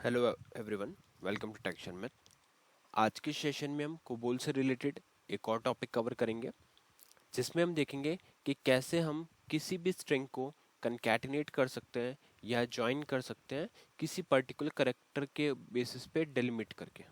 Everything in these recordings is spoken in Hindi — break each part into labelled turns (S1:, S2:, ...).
S1: हेलो एवरीवन, वेलकम टू टेक्शन में। आज के सेशन में हम कोबोल से रिलेटेड एक और टॉपिक कवर करेंगे, जिसमें हम देखेंगे कि कैसे हम किसी भी स्ट्रिंग को कंकैटिनेट कर सकते हैं या ज्वाइन कर सकते हैं किसी पर्टिकुलर कैरेक्टर के बेसिस पे डिलिमिट करके।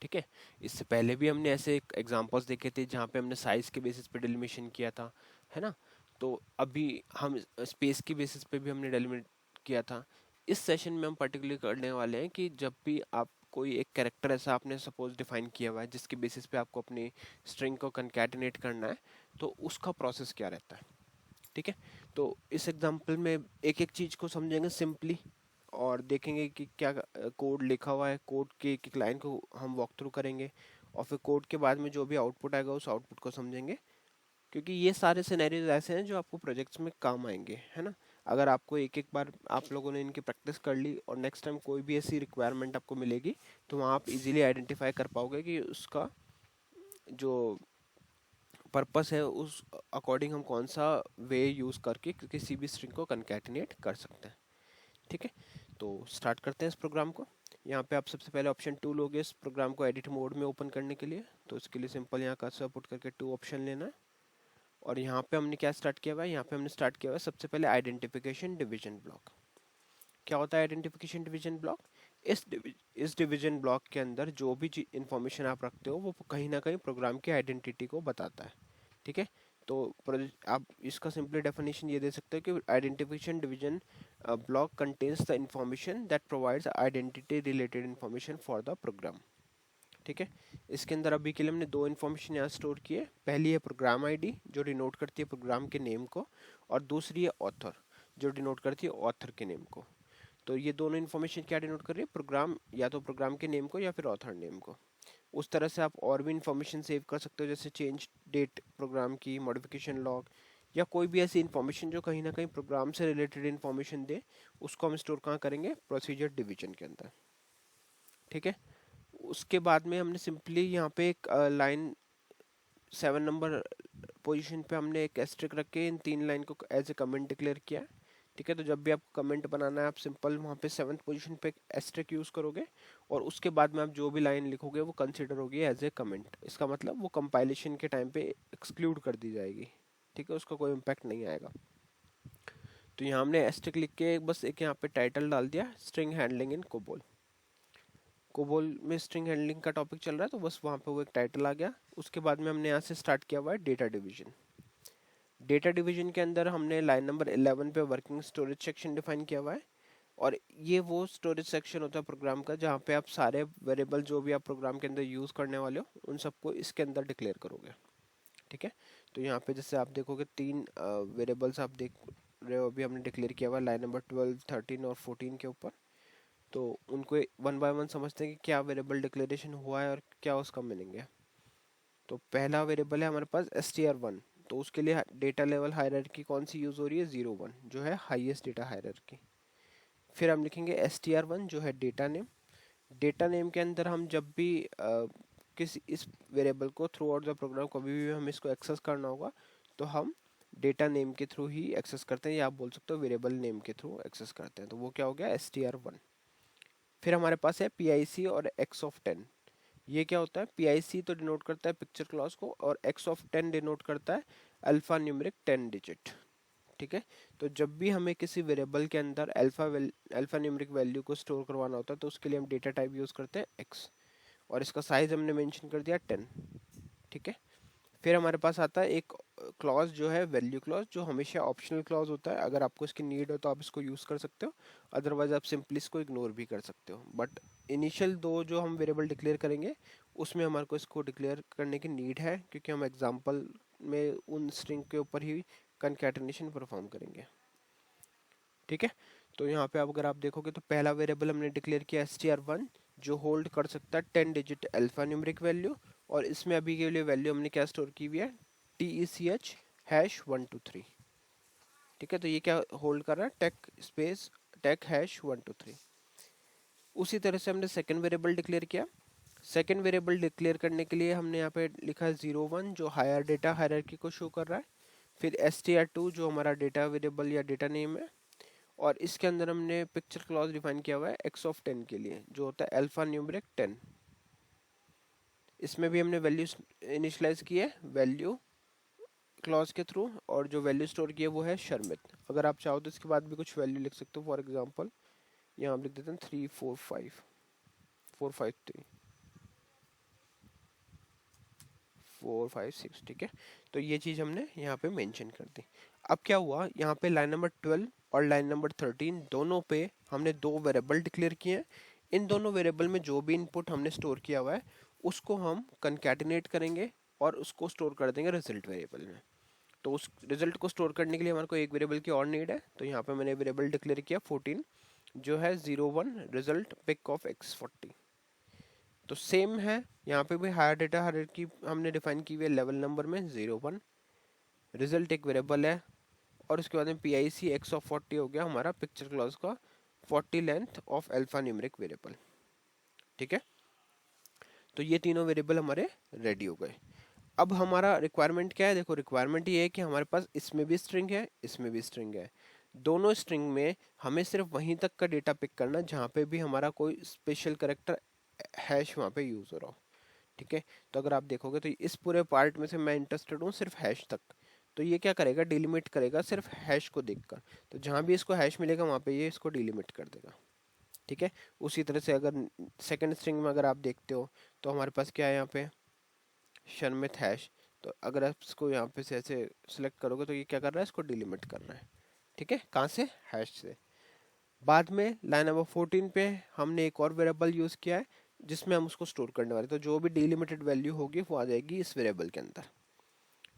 S1: ठीक है। इससे पहले भी हमने ऐसे एग्जांपल्स देखे थे जहाँ पे हमने साइज के बेसिस पे डिलिमिशन किया था, है ना। तो अभी हम स्पेस के बेसिस पे भी हमने डिलिमिट किया था। इस सेशन में हम पर्टिकुलरली करने वाले हैं कि जब भी आप कोई एक कैरेक्टर ऐसा आपने सपोज डिफाइन किया हुआ है जिसके बेसिस पे आपको अपनी स्ट्रिंग को कंकैटिनेट करना है, तो उसका प्रोसेस क्या रहता है। ठीक है। तो इस एग्जांपल में एक एक चीज़ को समझेंगे सिंपली और देखेंगे कि क्या कोड लिखा हुआ है। कोड के एक एक लाइन को हम वॉक थ्रू करेंगे और फिर कोड के बाद में जो भी आउटपुट आएगा उस आउटपुट को समझेंगे, क्योंकि ये सारे सिनेरियोज ऐसे हैं जो आपको प्रोजेक्ट्स में काम आएंगे, है ना। अगर आपको एक एक बार आप लोगों ने इनकी प्रैक्टिस कर ली और नेक्स्ट टाइम कोई भी ऐसी रिक्वायरमेंट आपको मिलेगी तो वहाँ आप इजीली आइडेंटिफाई कर पाओगे कि उसका जो पर्पस है उस अकॉर्डिंग हम कौन सा वे यूज़ करके किसी भी स्ट्रिंग को कंकैटिनेट कर सकते हैं। ठीक है। तो स्टार्ट करते हैं इस प्रोग्राम को। यहाँ पे आप सबसे पहले ऑप्शन 2 लोगे इस प्रोग्राम को एडिट मोड में ओपन करने के लिए। तो इसके लिए सिंपल यहाँ कर्सर पुट करके 2 ऑप्शन लेना है। और यहाँ पे हमने क्या स्टार्ट किया हुआ है, यहाँ पे हमने स्टार्ट किया हुआ है सबसे पहले आइडेंटिफिकेशन डिवीजन ब्लॉक। क्या होता है आइडेंटिफिकेशन डिवीजन ब्लॉक? इस डिवीजन ब्लॉक के अंदर जो भी इंफॉर्मेशन आप रखते हो वो कहीं ना कहीं प्रोग्राम की आइडेंटिटी को बताता है। ठीक है। तो आप इसका सिंपली डेफिनेशन ये दे सकते हो कि identification division block contains the information that provides identity related information for the program. ठीक है। इसके अंदर अभी के लिए हमने दो इन्फॉर्मेशन यहाँ स्टोर की है। पहली है प्रोग्राम आईडी जो डिनोट करती है प्रोग्राम के नेम को, और दूसरी है ऑथर जो डिनोट करती है ऑथर के नेम को। तो ये दोनों इन्फॉर्मेशन क्या डिनोट कर रही है, प्रोग्राम या तो प्रोग्राम के नेम को या फिर ऑथर नेम को। उस तरह से आप और भी इन्फॉर्मेशन सेव कर सकते हो, जैसे चेंज डेट प्रोग्राम की, मॉडिफिकेशन लॉग, या कोई भी ऐसी इन्फॉर्मेशन जो कहीं ना कहीं प्रोग्राम से रिलेटेड इन्फॉर्मेशन दे, उसको हम स्टोर कहाँ करेंगे, प्रोसीजर डिवीजन के अंदर। ठीक है। उसके बाद में हमने सिंपली यहाँ पे एक लाइन 7 नंबर पोजीशन पे हमने एक एस्ट्रिक रख के इन तीन लाइन को एज ए कमेंट डिक्लेयर किया है। ठीक है। तो जब भी आपको कमेंट बनाना है आप सिंपल वहाँ पे 7th पोजीशन पे एस्ट्रिक यूज़ करोगे और उसके बाद में आप जो भी लाइन लिखोगे वो कंसिडर होगी एज ए कमेंट। इसका मतलब वो कंपाइलेशन के टाइम पे एक्सक्लूड कर दी जाएगी। ठीक है। उसका कोई इम्पैक्ट नहीं आएगा। तो यहाँ हमने एस्ट्रिक लिख के बस एक यहाँ पे टाइटल डाल दिया, string handling in COBOL. COBOL में स्ट्रिंग हैंडलिंग का टॉपिक चल रहा है तो बस वहाँ पे वो एक टाइटल आ गया। उसके बाद में हमने यहाँ से स्टार्ट किया हुआ है डेटा डिवीजन। डेटा डिवीजन के अंदर हमने लाइन नंबर 11 पे वर्किंग स्टोरेज सेक्शन डिफाइन किया हुआ है। और ये वो स्टोरेज सेक्शन होता है प्रोग्राम का जहाँ पे आप सारे वेरिएबल जो भी आप प्रोग्राम के अंदर यूज़ करने वाले हो उन सबको इसके अंदर डिक्लेयर करोगे। ठीक है। तो यहाँ पे जैसे आप देखोगे तीन वेरिएबल्स आप देख रहे हो अभी हमने डिक्लेयर किया हुआ है लाइन नंबर 12, 13 और 14 के ऊपर। तो उनको वन बाय वन समझते हैं कि क्या वेरिएबल डिक्लेरेशन हुआ है और क्या उसका मीनिंग है। तो पहला वेरिएबल है हमारे पास str1। तो उसके लिए डेटा लेवल हायरार्की कौन सी यूज़ हो रही है, 0 1 जो है हाईएस्ट डेटा हायरार्की। फिर हम लिखेंगे str1 जो है डेटा नेम। डेटा नेम के अंदर हम जब भी किसी इस वेरिएबल को थ्रू आउट द प्रोग्राम कभी भी हम इसको एक्सेस करना होगा तो हम डेटा नेम के थ्रू ही एक्सेस करते हैं, या आप बोल सकते हो वेरिएबल नेम के थ्रू एक्सेस करते हैं। तो वो क्या हो गया, str1। फिर हमारे पास है PIC और x(10)। ये क्या होता है, PIC तो डिनोट करता है पिक्चर क्लॉज को और x(10) डिनोट करता है अल्फा न्यूमेरिक 10 डिजिट। ठीक है। तो जब भी हमें किसी वेरिएबल के अंदर अल्फा न्यूमेरिक वैल्यू को स्टोर करवाना होता है तो उसके लिए हम डेटा टाइप यूज़ करते हैं x, और इसका साइज हमने मेंशन कर दिया 10। ठीक है। फिर हमारे पास आता है एक क्लॉज जो है वैल्यू क्लॉज, जो हमेशा ऑप्शनल क्लॉज होता है। अगर आपको इसकी नीड हो तो आप इसको यूज़ कर सकते हो, अदरवाइज आप सिंपली इसको इग्नोर भी कर सकते हो। बट इनिशियल दो जो हम वेरिएबल डिक्लेयर करेंगे उसमें हमारे को इसको डिक्लेयर करने की नीड है, क्योंकि हम एग्जांपल में उन स्ट्रिंग के ऊपर ही कंकैटिनेशन परफॉर्म करेंगे। ठीक है। तो यहाँ पे अगर आप देखोगे तो पहला वेरिएबल हमने डिक्लेयर किया str1 जो होल्ड कर सकता है 10 डिजिट अल्फा न्यूमेरिक वैल्यू, और इसमें अभी के लिए वैल्यू हमने क्या स्टोर की हुई है, TECH#123। ठीक है। तो ये क्या होल्ड कर रहा है, टेक#123। उसी तरह से हमने सेकंड वेरिएबल डिक्लेयर किया। सेकंड वेरिएबल डिक्लेयर करने के लिए हमने यहाँ पे लिखा है 0 1 जो हायर डेटा हायरार्की को शो कर रहा है। फिर str2 जो हमारा डेटा वेरिएबल या डेटा नेम है, और इसके अंदर हमने पिक्चर क्लॉज डिफाइन किया हुआ है x ऑफ 10 के लिए, जो होता है अल्फा न्यूमरिक 10। इसमें भी हमने वैल्यू इनिशियलाइज की है वैल्यू क्लॉज के थ्रू, और जो वैल्यू स्टोर की है वो है शर्मित। अगर आप चाहो तो इसके बाद भी कुछ वैल्यू लिख सकते हो, फॉर एग्जांपल यहाँ लिख देते हैं 3 4 5 4 5 3 4 5 6, ठीक है। तो ये चीज़ हमने यहाँ पे मेंशन कर दी। अब क्या हुआ, यहाँ पे लाइन नंबर 12 और लाइन नंबर 13 दोनों पे हमने दो वेरिएबल डिक्लेयर किए हैं। इन दोनों वेरिएबल में जो भी इनपुट हमने स्टोर किया हुआ है उसको हम कंकैटिनेट करेंगे और उसको स्टोर कर देंगे रिजल्ट वेरिएबल में। तो उस रिजल्ट को स्टोर करने के लिए हमारे को एक वेरिएबल की और नीड है, तो यहाँ पे मैंने वेरिएबल डिक्लेयर किया 14, जो है 01 रिजल्ट पिक ऑफ x40। तो सेम है यहाँ पे भी, हायर डेटा हायरार्की हमने डिफाइन की हुई है लेवल नंबर में 01, रिजल्ट एक वेरिएबल है, और उसके बाद में PIC x ऑफ 40 हो गया हमारा पिक्चर क्लॉज का 40 length of alpha numeric variable, ठीक है। तो ये तीनों वेरिएबल हमारे रेडी हो गए। अब हमारा रिक्वायरमेंट क्या है, देखो रिक्वायरमेंट ये है कि हमारे पास इसमें भी स्ट्रिंग है, इसमें भी स्ट्रिंग है। दोनों स्ट्रिंग में हमें सिर्फ वहीं तक का डेटा पिक करना जहाँ पे भी हमारा कोई स्पेशल करेक्टर हैश वहाँ पे यूज़ हो रहा हो, ठीक है। तो अगर आप देखोगे तो इस पूरे पार्ट में से मैं इंटरेस्टेड हूँ सिर्फ हैश तक, तो ये क्या करेगा, डिलिमिट करेगा सिर्फ हैश को देखकर। तो जहाँ भी इसको हैश मिलेगा वहाँ पे ये इसको डिलिमिट कर देगा, ठीक है। उसी तरह से अगर सेकंड स्ट्रिंग में अगर आप देखते हो तो हमारे पास क्या है यहाँ पे शर्मित हैश, तो अगर आप इसको यहाँ पे से ऐसे सिलेक्ट करोगे तो ये क्या कर रहा है, इसको डिलिमिट कर रहा है, ठीक है। कहाँ से, हैश से। बाद में लाइन नंबर 14 पे हमने एक और वेरिएबल यूज़ किया है जिसमें हम उसको स्टोर करने वाले, तो जो भी डिलिमिटेड वैल्यू होगी वो आ जाएगी इस वेरिएबल के अंदर।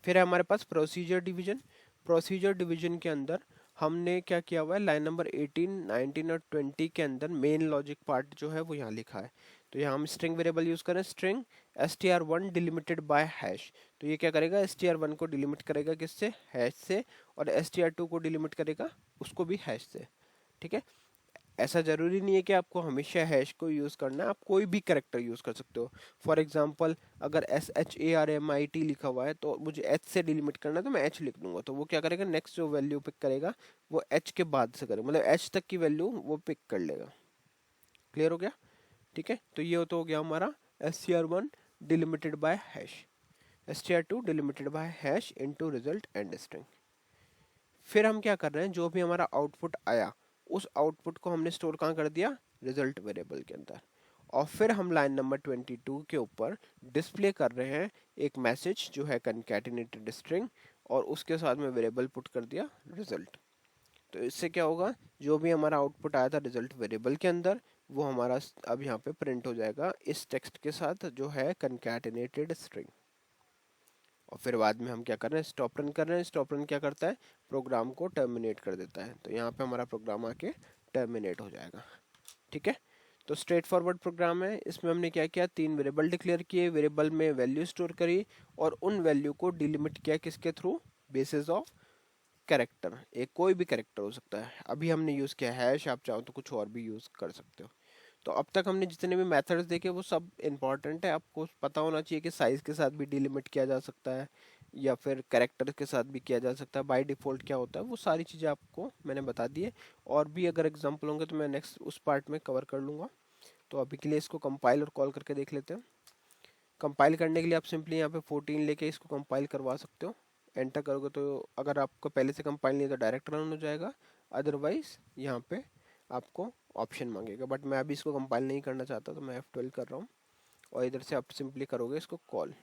S1: फिर है हमारे पास प्रोसीजर डिवीजन। प्रोसीजर डिवीजन के अंदर हमने क्या किया हुआ है, लाइन नंबर 18, 19 और 20 के अंदर मेन लॉजिक पार्ट जो है वो यहाँ लिखा है। तो यहाँ हम स्ट्रिंग वेरिएबल यूज़ करें, string str1 delimited by hash. तो ये क्या करेगा, str1 को डिलिमिट करेगा किससे, हैश से, और str2 को डिलिमिट करेगा उसको भी हैश से, ठीक है। ऐसा जरूरी नहीं है कि आपको हमेशा हैश को यूज़ करना है, आप कोई भी करेक्टर यूज़ कर सकते हो। फॉर एग्जांपल अगर SHARMIT लिखा हुआ है तो मुझे H से डिलीमिट करना है तो मैं H लिख दूंगा, तो वो क्या करेगा, नेक्स्ट जो वैल्यू पिक करेगा वो H के बाद से करेगा, मतलब H तक की वैल्यू वो पिक कर लेगा। क्लियर हो गया, ठीक है। तो ये तो हो गया हमारा str1 delimited by hash, str2 delimited by hash into result and string. फिर हम क्या कर रहे हैं, जो भी हमारा आउटपुट आया उस आउटपुट को हमने स्टोर कहाँ कर दिया, रिजल्ट वेरिएबल के अंदर। और फिर हम लाइन नंबर 22 के ऊपर डिस्प्ले कर रहे हैं एक मैसेज जो है कंकैटिनेटेड स्ट्रिंग, और उसके साथ में वेरिएबल पुट कर दिया रिजल्ट। तो इससे क्या होगा, जो भी हमारा आउटपुट आया था रिजल्ट वेरिएबल के अंदर वो हमारा अब यहाँ पे प्रिंट हो जाएगा इस टेक्स्ट के साथ जो है कंकैटिनेटेड स्ट्रिंग। और फिर बाद में हम क्या कर रहे हैं, स्टॉप रन कर रहे हैं। स्टॉप रन क्या करता है, प्रोग्राम को टर्मिनेट कर देता है। तो यहाँ पे हमारा प्रोग्राम आके टर्मिनेट हो जाएगा, ठीक है। तो स्ट्रेट फॉरवर्ड प्रोग्राम है। इसमें हमने क्या किया, तीन वेरिएबल डिक्लेयर किए, वेरिएबल में वैल्यू स्टोर करी और उन वैल्यू को डिलिमिट किया किसके थ्रू, बेसिस ऑफ कैरेक्टर। एक कोई भी कैरेक्टर हो सकता है, अभी हमने यूज़ किया हैश, आप चाहो तो कुछ और भी यूज़ कर सकते हो। तो अब तक हमने जितने भी मेथड्स देखे वो सब इंपॉर्टेंट है, आपको पता होना चाहिए कि साइज के साथ भी डिलिमिट किया जा सकता है या फिर कैरेक्टर के साथ भी किया जा सकता है, बाय डिफ़ॉल्ट क्या होता है वो सारी चीज़ें आपको मैंने बता दी है। और भी अगर एग्जांपल होंगे तो मैं नेक्स्ट उस पार्ट में कवर कर लूँगा। तो अभी के लिए इसको कंपाइल और कॉल करके देख लेते हैं। कंपाइल करने के लिए आप सिंपली यहाँ पे 14 लेके इसको कंपाइल करवा सकते हो। एंटर करोगे तो अगर आपको पहले से कंपाइल नहीं तो डायरेक्ट रन हो जाएगा, अदरवाइज यहाँ पे आपको ऑप्शन मांगेगा। बट मैं अभी इसको कंपाइल नहीं करना चाहता तो मैं F12 कर रहा हूँ और इधर से आप सिंपली करोगे इसको कॉल।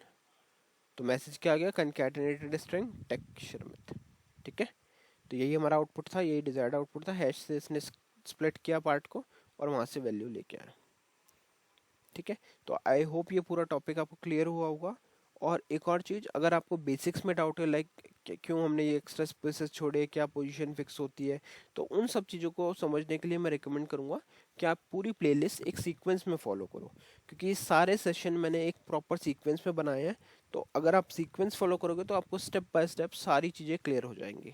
S1: तो मैसेज क्या आ गया, कंकैटिनेटेड स्ट्रिंग टेक शर्मित, ठीक है। तो यही हमारा आउटपुट था, यही डिजायर्ड आउटपुट था। हैश से इसने स्प्लिट किया पार्ट को और वहाँ से वैल्यू लेके आया, ठीक है। तो आई होप ये पूरा टॉपिक आपको क्लियर हुआ होगा। और एक और चीज़, अगर आपको बेसिक्स में डाउट है लाइक क्यों हमने ये एक्स्ट्रा स्पेसेस छोड़े, क्या पोजीशन फिक्स होती है, तो उन सब चीज़ों को समझने के लिए मैं रिकमेंड करूँगा कि आप पूरी प्लेलिस्ट एक सीक्वेंस में फॉलो करो, क्योंकि ये सारे सेशन मैंने एक प्रॉपर सीक्वेंस में बनाए हैं। तो अगर आप सीक्वेंस फॉलो करोगे तो आपको स्टेप बाय स्टेप सारी चीज़ें क्लियर हो जाएंगी,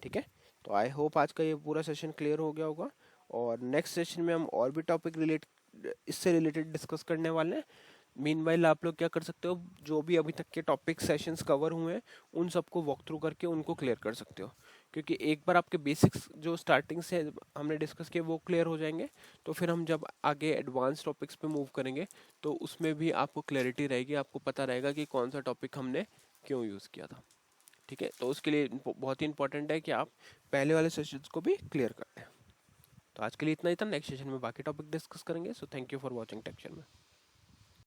S1: ठीक है। तो आई होप आज का ये पूरा सेशन क्लियर हो गया होगा, और नेक्स्ट सेशन में हम और भी टॉपिक इससे रिलेटेड डिस्कस करने वाले हैं। मीनवाइल आप लोग क्या कर सकते हो, जो भी अभी तक के टॉपिक सेशंस कवर हुए हैं उन सबको वॉक थ्रू करके उनको क्लियर कर सकते हो, क्योंकि एक बार आपके बेसिक्स जो स्टार्टिंग से हमने डिस्कस किए वो क्लियर हो जाएंगे, तो फिर हम जब आगे एडवांस टॉपिक्स पे मूव करेंगे तो उसमें भी आपको क्लैरिटी रहेगी, आपको पता रहेगा कि कौन सा टॉपिक हमने क्यों यूज़ किया था। ठीक है, तो उसके लिए बहुत ही इंपॉर्टेंट है कि आप पहले वाले सेशंस को भी क्लियर कर लें। तो आज के लिए इतना ही था, नेक्स्ट सेशन में बाकी टॉपिक डिस्कस करेंगे। So thank you for watching टेक्शन में।